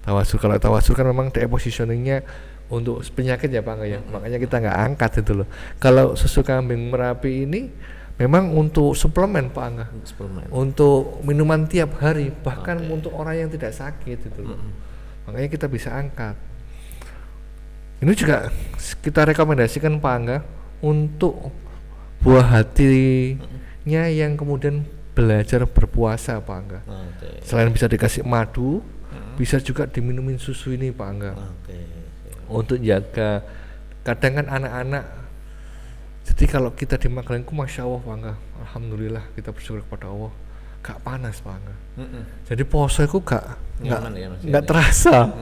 Kalau Etawa Sur kan memang positioningnya untuk penyakit ya Bang ya, makanya kita nggak angkat itu loh. Kalau susu kambing Merapi ini memang untuk suplemen Pak Angga, untuk minuman tiap hari, bahkan untuk orang yang tidak sakit itu loh. Makanya kita bisa angkat. Ini juga kita rekomendasikan Pak Angga untuk buah hatinya yang kemudian belajar berpuasa Pak Angga. Selain bisa dikasih madu, bisa juga diminumin susu ini Pak Angga. Untuk jaga, kadang kan anak-anak, jadi kalau kita di Magelang itu Masya Allah Pak Angga, alhamdulillah kita bersyukur kepada Allah, gak panas Pak Angga. Jadi puasa itu gak terasa.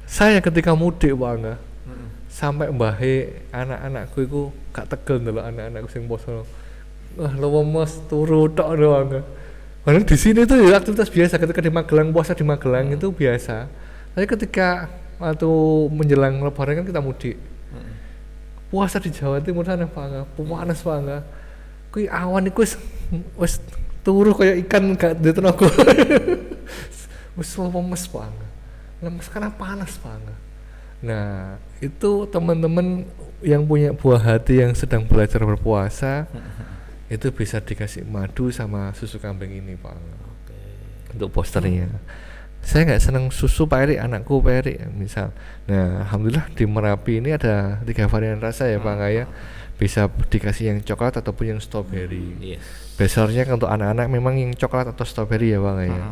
Saya ketika mudik Pak Angga, sampai mbahe anak-anakku itu gak tegel dulu, anak-anakku sing poso. Wah, lo mas turu tok lho Angga. Padahal di sini tuh ya aktivitas biasa, ketika di Magelang, puasa di Magelang itu biasa. Tapi ketika waktu menjelang lebaran kan kita mudik. Puasa di Jawa Timur sana Pak Angga, panas Pak Angga. Kui awan iku wis turu kayak ikan gak di tenaga. Wis lemes Pak Angga. Lemes karena panas Pak Angga. Nah, itu teman-teman yang punya buah hati yang sedang belajar berpuasa itu bisa dikasih madu sama susu kambing ini Pak Angga. Untuk posternya. Saya nggak senang susu Pak Erik, anakku Pak Erik misal. Nah, alhamdulillah di Merapi ini ada 3 varian rasa ya Pak Angga ya. Bisa dikasih yang coklat ataupun yang strawberry. Besarnya untuk anak-anak memang yang coklat atau strawberry ya Pak Angga ya.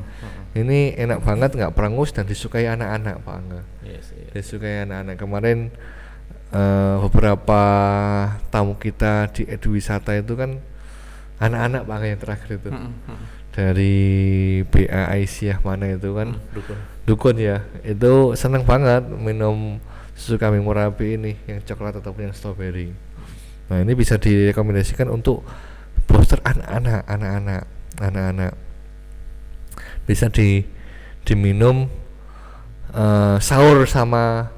Ini enak banget, nggak perangus dan disukai anak-anak Pak Angga. Disukai anak-anak. Kemarin beberapa tamu kita di Eduwisata itu kan anak-anak Pak Angga yang terakhir itu. Dari BA Aisyah mana itu kan dukun ya, itu seneng banget minum susu kambing Merapi ini yang coklat ataupun yang strawberry. Nah ini bisa direkomendasikan untuk booster anak-anak bisa diminum sahur sama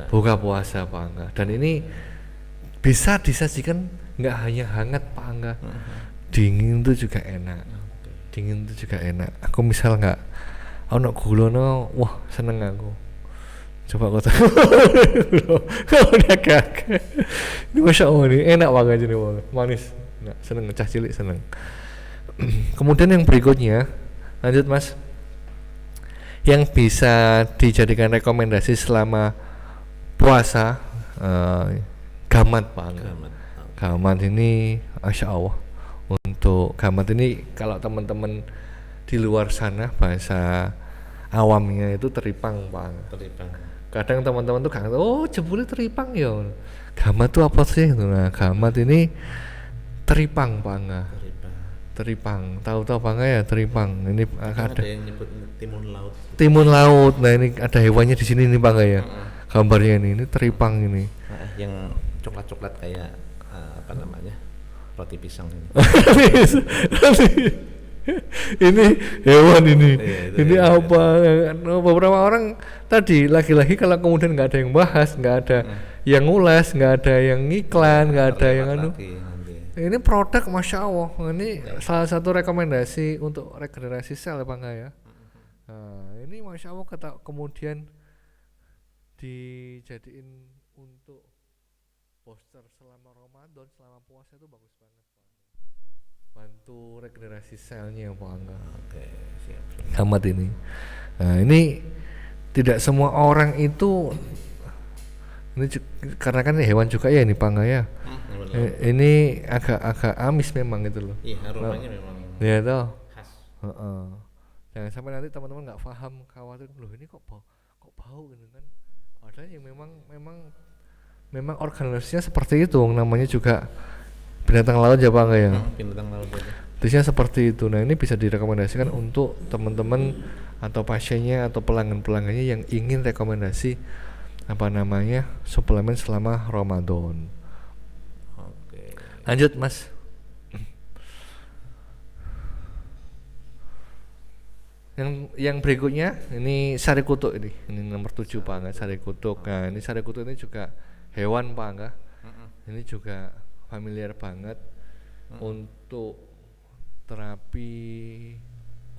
buka puasa Pak Angga. Dan ini bisa disajikan nggak hanya hangat Pak Angga, dingin itu juga enak. Aku misal nggak ono gulono, wah seneng aku. Coba kau tahu, udah kakek. Ini Masya Allah nih, enak banget jadi manis. Nah, seneng, cah cilik seneng. Kemudian yang berikutnya, lanjut Mas. Yang bisa dijadikan rekomendasi selama puasa, gamat Pak Angga. Gamat ini, Masya Allah. Untuk gamat ini kalau teman-teman di luar sana bahasa awamnya itu teripang Pak. Kadang teman-teman tuh gak ngerti, oh jebule teripang ya. Gamat itu apa sih? Nah, gamat ini teripang Pak Angga. Teripang. Tahu-tahu Pak Angga ya teripang. Ini ada yang nyebut timun laut. Timun laut. Nah, ini ada hewannya di sini nih Pak Angga ya. Gambarnya ini teripang ini. Yang coklat-coklat kayak apa namanya? Roti pisang ini. Ini hewan ini. Ini apa? Beberapa orang tadi lagi-lagi kalau kemudian nggak ada yang bahas, nggak ada yang ngulas, nggak ada yang iklan, nggak ada yang anu. Ini produk Masya Allah. Ini salah satu rekomendasi untuk regenerasi sel ya Pak Angga ya. Nah, ini Masya Allah kemudian dijadiin untuk poster selama Ramadan, selama puasa itu bagus banget Pak. Bantu regenerasi selnya Pak Angga. Siap. Gamat ini. Nah, ini tidak semua orang itu Karena kan hewan juga ya ini Pak Angga ya. Ini agak amis memang gitu loh. Iya, aromanya memang Ya toh. khas. Heeh. Jangan sampai nanti teman-teman nggak paham, khawatir loh ini kok bau gitu kan. Padahal yang memang organisasinya seperti itu, namanya juga binatang laut ya Pak Angga ya. Binatang laut itu. Biasanya seperti itu. Nah, ini bisa direkomendasikan untuk teman-teman atau pasiennya atau pelanggan-pelanggannya yang ingin rekomendasi suplemen selama Ramadan. Oke. Lanjut Mas. Yang berikutnya ini sari kutuk ini nomor 7 Pak Angga, sari kutuk. Nah, ini sari kutuk ini juga hewan Pak Angga. Ini juga familiar banget untuk terapi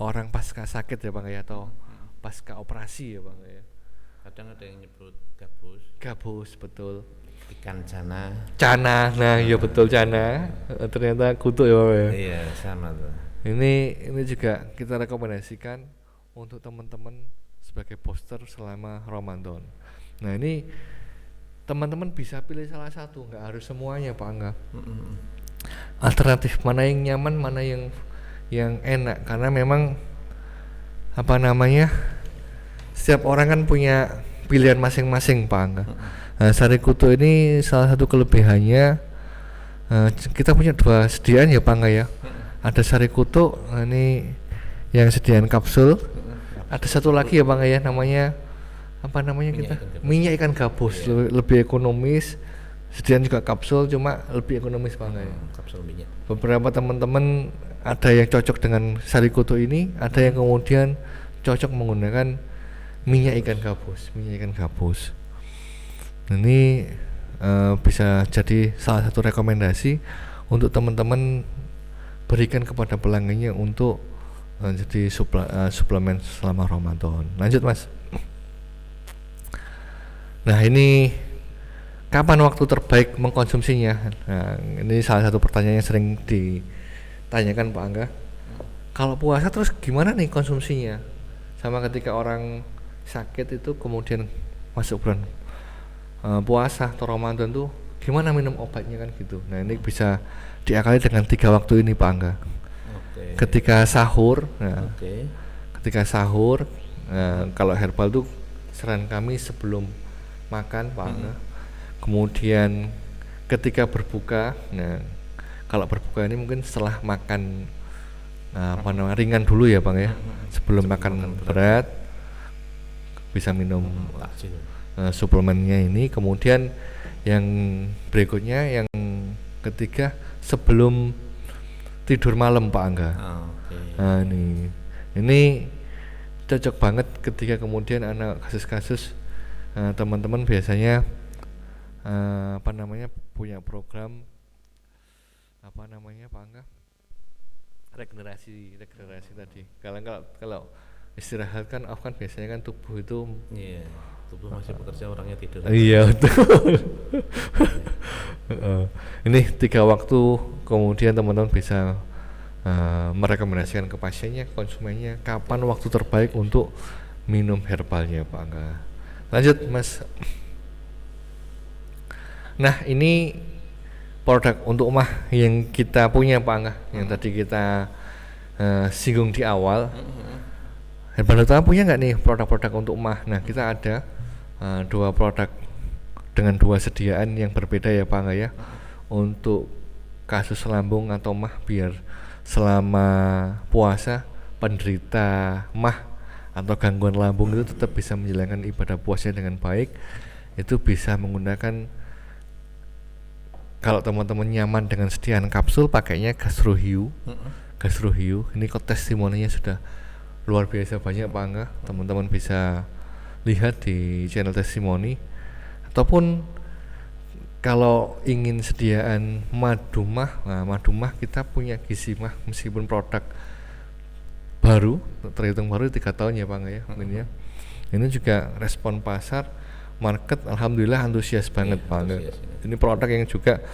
orang pasca sakit ya Pak Angga ya, atau pasca operasi ya Pak Angga ya. Kadang ada yang nyebut gabus. Gabus betul. Ikan cana. Cana, nah ya betul cana. Ternyata kutuk ya Pak Angga ya. Iya, sama tuh. Ini juga kita rekomendasikan untuk teman-teman sebagai booster selama Ramadan. Nah, ini teman-teman bisa pilih salah satu, nggak harus semuanya Pak Angga. Alternatif mana yang nyaman, mana yang enak, karena memang setiap orang kan punya pilihan masing-masing Pak Angga. Nah, sari kutuk ini salah satu kelebihannya, kita punya 2 sediaan ya Pak Angga ya. Ada sari kutuk, ini yang sediaan kapsul. Ada satu lagi ya Bang ya, namanya minyak ikan gabus. Lebih ekonomis. Sediaan juga kapsul, cuma lebih ekonomis Bang ya. Kapsul minyak. Beberapa Beberapa teman-teman ada yang cocok dengan sari kutuk ini, ada yang kemudian cocok menggunakan minyak ikan gabus. Ini bisa jadi salah satu rekomendasi untuk teman-teman berikan kepada pelanggannya untuk jadi suplemen selama Ramadan. Lanjut Mas. Nah, ini kapan waktu terbaik mengkonsumsinya? Nah, ini salah satu pertanyaan yang sering ditanyakan Pak Angga. Kalau puasa terus gimana nih konsumsinya? Sama ketika orang sakit itu kemudian masuk bulan puasa atau Ramadan tuh gimana minum obatnya kan gitu. Nah, ini bisa diakali dengan 3 waktu ini Pak Angga. Ketika sahur, kalau herbal tuh saran kami sebelum makan Pak Angga. Kemudian ketika berbuka, nah kalau berbuka ini mungkin setelah makan ringan dulu ya Bang ya. Sebelum makan berat bisa minum suplemennya ini. Kemudian yang berikutnya, yang ketiga sebelum tidur malam Pak Angga. Nah, ini cocok banget ketika kemudian anak kasus-kasus teman-teman biasanya punya program Pak Angga, regenerasi tadi. Kalau istirahat kan off kan biasanya kan tubuh itu tubuh masih bekerja, orangnya tidur. Iya betul. Ini 3 waktu kemudian teman-teman bisa merekomendasikan ke pasiennya, konsumennya kapan waktu terbaik untuk minum herbalnya Pak Angga. Lanjut Mas. Nah, ini produk untuk emah yang kita punya Pak Angga, yang tadi kita singgung di awal. Herbal Utama punya nggak nih produk-produk untuk emah? Nah, kita ada 2 produk dengan 2 sediaan yang berbeda ya Pak Angga ya. Untuk kasus lambung atau mah, biar selama puasa penderita mah atau gangguan lambung itu tetap bisa menjalankan ibadah puasanya dengan baik, itu bisa menggunakan, kalau teman-teman nyaman dengan sediaan kapsul, pakainya Gastrohiu. Ini kok testimoninya sudah luar biasa banyak Pak Angga. Teman-teman bisa lihat di channel testimoni, ataupun kalau ingin sediaan madu mah, kita punya gizi mah, meskipun produk baru, terhitung baru 3 tahun ya Pak Angga ya mungkin ya. Ini juga respon pasar, market alhamdulillah antusias banget Pak Angga. Ini produk yang juga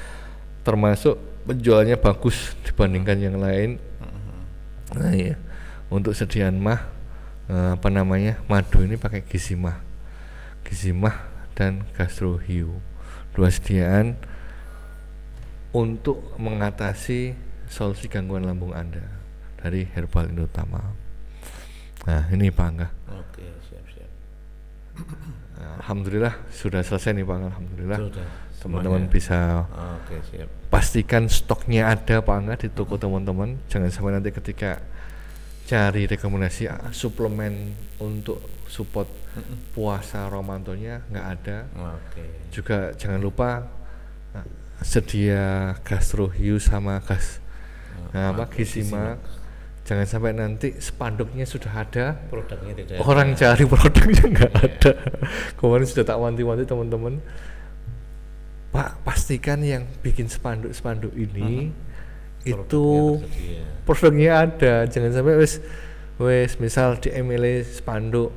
termasuk penjualannya bagus dibandingkan yang lain. Nah ya, untuk sediaan mah madu ini pakai gizi mah dan GastroHiu. 2 sediaan untuk mengatasi solusi gangguan lambung Anda dari Herbal Indo Utama. Nah, ini Pak Angga. Oke, siap. Alhamdulillah sudah selesai nih Pak Angga. Alhamdulillah. Sudah, Teman-teman semuanya. bisa Oke, siap. pastikan stoknya ada Pak Angga di toko teman-teman. Jangan sampai nanti ketika cari rekomendasi suplemen untuk support puasa Ramadannya nggak ada. Oke. Juga jangan lupa sedia GastroHiu sama Gisimak. Jangan sampai nanti spanduknya sudah ada, Produknya tidak orang ada. cari produknya nggak ada. Kemarin sudah tak wanti-wanti teman-teman, Pak, pastikan yang bikin spanduk ini itu Tersedia. produknya ada. Jangan sampai wes misal di MLA spanduk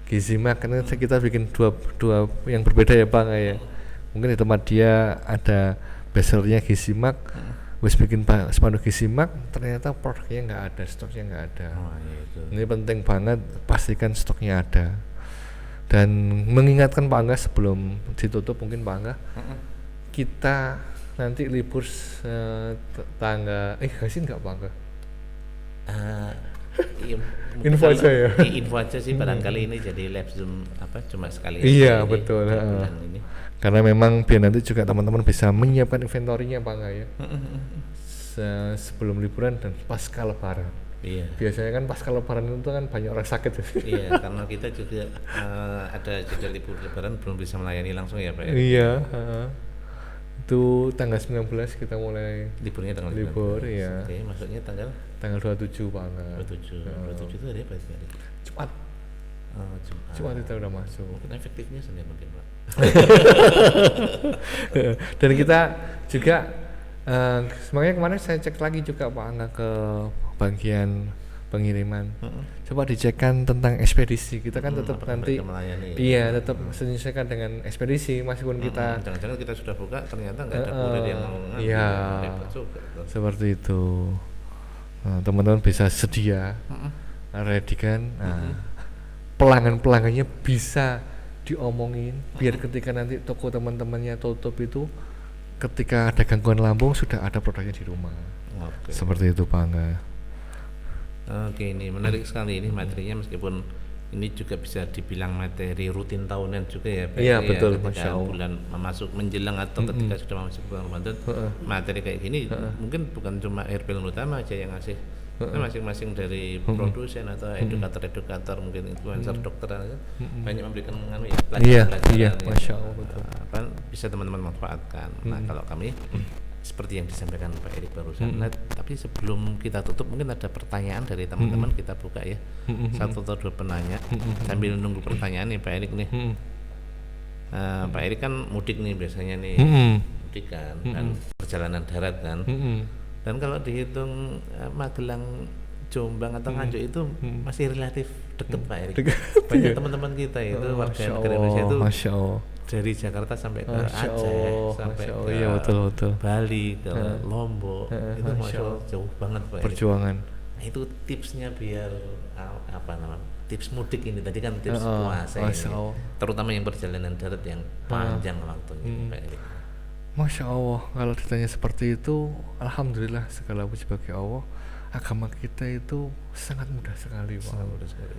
Gisimak, karena kita bikin dua yang berbeda ya Bang ya. Mungkin di tempat dia ada bestsellernya Gisimak, wes bikin spanduk Gisimak, ternyata produknya nggak ada, stoknya nggak ada. Oh, itu. Ini penting banget, pastikan stoknya ada. Dan mengingatkan Pak Angga sebelum ditutup mungkin Pak Angga, kita nanti libur tangga gasin nggak Pak Angga? Info aja ya? Info aja sih, barangkali ini jadi live Zoom cuma sekali Iya, aja ini, betul. di bulan ini. Karena memang biar nanti juga teman-teman bisa menyiapkan inventorinya Pak Angga ya. Sebelum liburan dan pasca lebaran. Iya. Biasanya kan pasca lebaran itu kan banyak orang sakit ya. Iya, karena kita juga ada jeda libur lebaran belum bisa melayani langsung ya Pak ya. Iya, itu tanggal 19 kita mulai Liburnya tanggal libur 19. ya. Oke, maksudnya tanggal 27 Pak Angga. 27. 27 itu hari apa sih? Cepat. Jumat. Jumat kita udah masuk. Mungkin efektifnya Senin mungkin Pak. Dan kita juga semuanya kemarin saya cek lagi juga Pak Angga ke bagian pengiriman. Coba dicekkan tentang ekspedisi. Kita kan tetap nanti mereka melayani. iya tetap menyesuaikan dengan ekspedisi meskipun kita Jangan-jangan kita sudah buka ternyata nggak ada kurir yang mau ngambil. iya. Repot juga tuh. Seperti itu. Nah, teman-teman bisa sedia ready kan. Nah, pelanggan-pelanggannya bisa diomongin biar ketika nanti toko teman-temannya tutup itu, ketika ada gangguan lambung sudah ada produknya di rumah. Oke. Seperti itu Pak Angga. Oke, ini menarik sekali ini materinya, meskipun ini juga bisa dibilang materi rutin tahunan juga ya Pak. Iya, betul, ketika Masya Allah. bulan masuk menjelang atau ketika sudah masuk bulan Ramadan, materi kayak gini mungkin bukan cuma Herbal Utama aja yang ngasih, masing-masing dari produsen atau edukator mungkin influencer dokter banyak memberikan Iya, pelajaran iya, yang, Masya Allah, betul. bisa teman-teman manfaatkan. Nah, kalau kami seperti yang disampaikan Pak Erik barusan. Nah, tapi sebelum kita tutup mungkin ada pertanyaan dari teman-teman, kita buka ya. Satu atau dua penanya. Sambil nunggu pertanyaan nih Pak Erik nih. Pak Erik kan mudik nih biasanya nih. Mudik kan dan perjalanan darat kan. Dan kalau dihitung Magelang, Jombang atau Nganjuk itu masih relatif dekat Pak Erik. Banyak teman-teman kita itu warga negara Indonesia itu Masya Allah. dari Jakarta sampai ke Masya Aceh, Allah, sampai Masya Allah. ke Iya, betul. Bali, ke Lombok, itu Masya Masya Allah jauh banget Pak Erik. Perjuangan. Nah, itu tipsnya biar apa namanya? Tips mudik ini tadi kan tips puasa Masya ini, Allah. terutama yang perjalanan darat yang panjang waktunya Pak Erik. Masya Allah, kalau ditanya seperti itu, alhamdulillah segala puji bagi Allah. Agama kita itu sangat mudah sekali Pak. Sangat mudah sekali.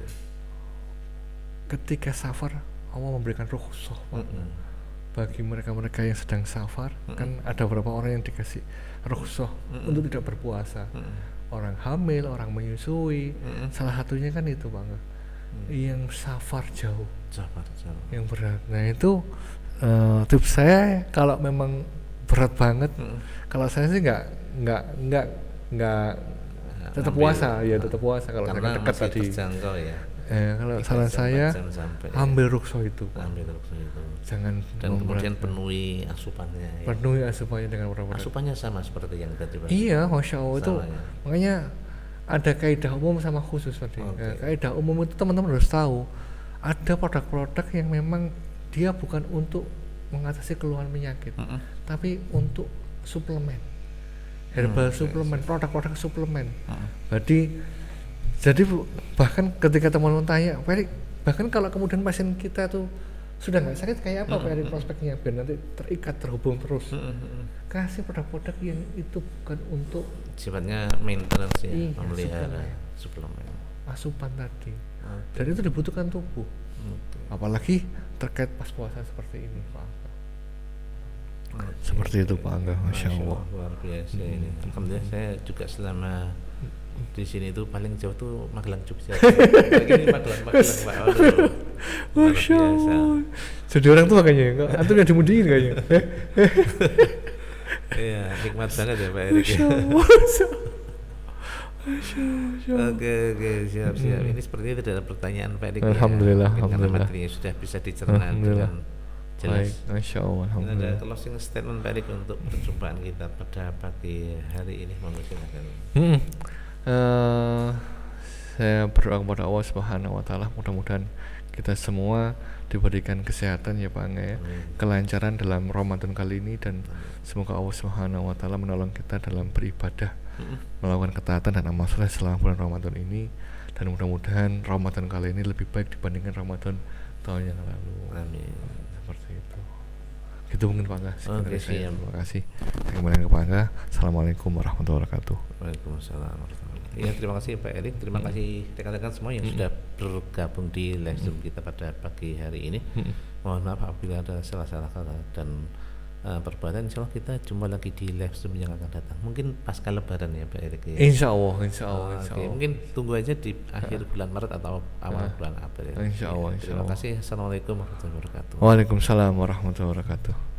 Ketika safar, Allah memberikan rukhsah Pak. Bagi mereka-mereka yang sedang safar, kan ada beberapa orang yang dikasih rukhsah untuk tidak berpuasa. Orang hamil, orang menyusui, salah satunya kan itu Pak. Yang safar jauh, Sabar. yang berat. Nah itu tips saya kalau memang berat banget, kalau saya sih nggak tetap puasa ya, tetap puasa kalau Karena saya dekat masih tadi. terjangkau ya. Kalau 3 saran jam, saya 4 jam sampai, ambil rukhsah itu, ambil rukhsah itu. jangan Dan kemudian memberatkan. penuhi asupannya ya. Penuhi asupannya dengan berat-berat. Asupannya sama seperti yang tadi Pak. Iya, Masya Allah itu Sama ya. makanya ada kaidah umum sama khusus tadi. Oke. Kaidah umum itu teman-teman harus tahu. Ada produk-produk yang memang dia bukan untuk mengatasi keluhan penyakit, tapi untuk suplemen, herbal suplemen, produk-produk suplemen. Jadi bahkan ketika teman-teman tanya, bahkan kalau kemudian pasien kita tuh sudah nggak sakit kayak apa Pak Erik prospeknya, biar nanti terikat terhubung terus. Kasih produk-produk yang itu bukan untuk sifatnya maintenance ya, Iya, memelihara suplemen. asupan tadi. Dan itu dibutuhkan tubuh. Apalagi terkait pas puasa seperti ini Pak Angga. Seperti itu Pak Angga, Masya Allah. Luar biasa ini. Alhamdulillah saya juga selama di sini itu paling jauh tuh Magelang Jogja. Ini Magelang Pak. Aduh, Masya luar biasa. Allah. Jadi orang tua kayaknya, enggak? Antum yang dimudiin kayaknya. Iya, nikmat banget ya Pak Erik. Masya Allah. Oke, siap. Ini sepertinya tidak ada pertanyaan Pak Erik. Alhamdulillah, Ya. Karena alhamdulillah. materinya sudah bisa dicerna Alhamdulillah. dengan jelas. Baik, Masya Allah, Ini ada alhamdulillah. closing statement Pak Erik untuk perjumpaan kita pada pagi hari ini, monggo silakan. Saya berdoa kepada Allah Subhanahu wa taala, mudah-mudahan kita semua diberikan kesehatan ya Pak Angga ya, kelancaran dalam Ramadan kali ini, dan semoga Allah Subhanahu wa taala menolong kita dalam beribadah, melakukan ketaatan dan amal soleh selama bulan Ramadan ini, dan mudah-mudahan Ramadan kali ini lebih baik dibandingkan Ramadan tahun yang lalu. Amin. Seperti itu. Gitu mungkin Pak Angga. Sekian dari saya. siap. Terima kasih. Saya kembali ke Pak Angga. Assalamualaikum warahmatullahi wabarakatuh. Waalaikumsalam warahmatullahi wabarakatuh. Ya, terima kasih Pak Erik, terima kasih rekan-rekan semua yang sudah bergabung di live Zoom kita pada pagi hari ini. Mohon maaf apabila ada salah-salah kata dan perbuatan. Insya Allah kita jumpa lagi di live Zoom yang akan datang. Mungkin pasca Lebaran ya Pak Erik ya. Insya Allah, insya Allah, insya Oke, Allah. mungkin tunggu aja di akhir bulan Maret atau awal bulan April. Insya Allah, insya Terima Allah. kasih. Assalamualaikum warahmatullahi wabarakatuh. Waalaikumsalam warahmatullahi wabarakatuh.